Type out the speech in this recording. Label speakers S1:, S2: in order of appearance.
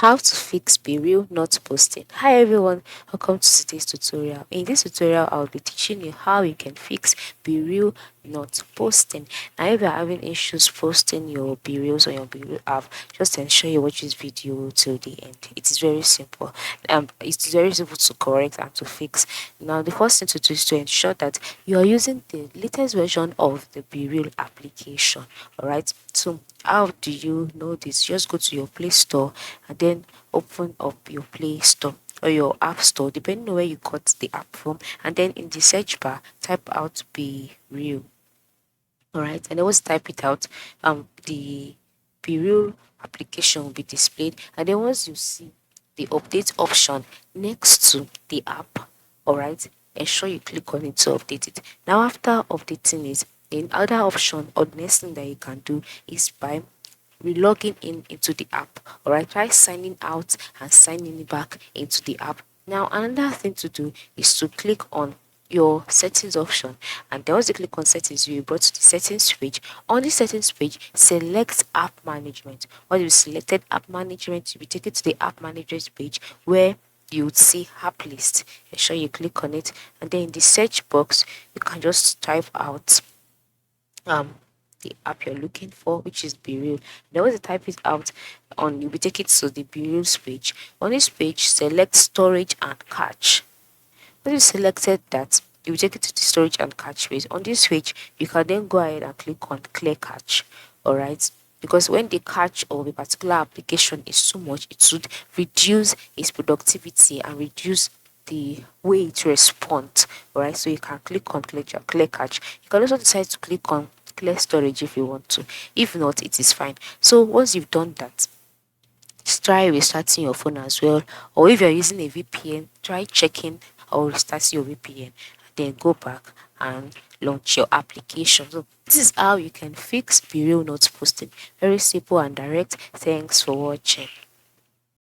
S1: How to fix Bereal not posting. Hi everyone, welcome to today's tutorial. In this tutorial, I'll be teaching you how you can fix Bereal not posting. Now, if you're having issues posting your Bereals on your Bereal app, just ensure you watch this video till the end. It is very simple. It's very simple to correct and to fix. Now, the first thing to do is to ensure that you are using the latest version of the Bereal application. Alright, so how do you know this? Just go to your Play Store and then open up your Play Store or your App Store, depending on where you got the app from, and then in the search bar type out Be Real. Alright, and then once you type it out, the Be Real application will be displayed, and then once you see the update option next to the app, alright, ensure you click on it to update it. Now after updating it, the other option or the next thing that you can do is by re-logging in into the app. Alright, try signing out and signing back into the app. Now another thing to do is to click on your settings option, and then once you click on settings, you will be brought to the settings page. On the settings page, select app management. Once you selected app management, you'll be taken to the app management page where you would see app list. Ensure you click on it, and then in the search box you can just type out the app you're looking for, which is Bereal. Then once you type it out, you'll be taken to the Bereal's page. On this page, select storage and cache. When you selected that, you will take it to the storage and cache page. On this page, you can then go ahead and click on clear cache. Alright, because when the cache of a particular application is too much, it would reduce its productivity and reduce the way to respond. Alright, so you can click on clear cache. You can also decide to click on clear storage if you want to. If not, it is fine. So once you've done that, just try restarting your phone as well, or if you're using a VPN, try checking or restarting your VPN, then go back and launch your application. So this is how you can fix Bereal not posting. Very simple and direct. Thanks for watching.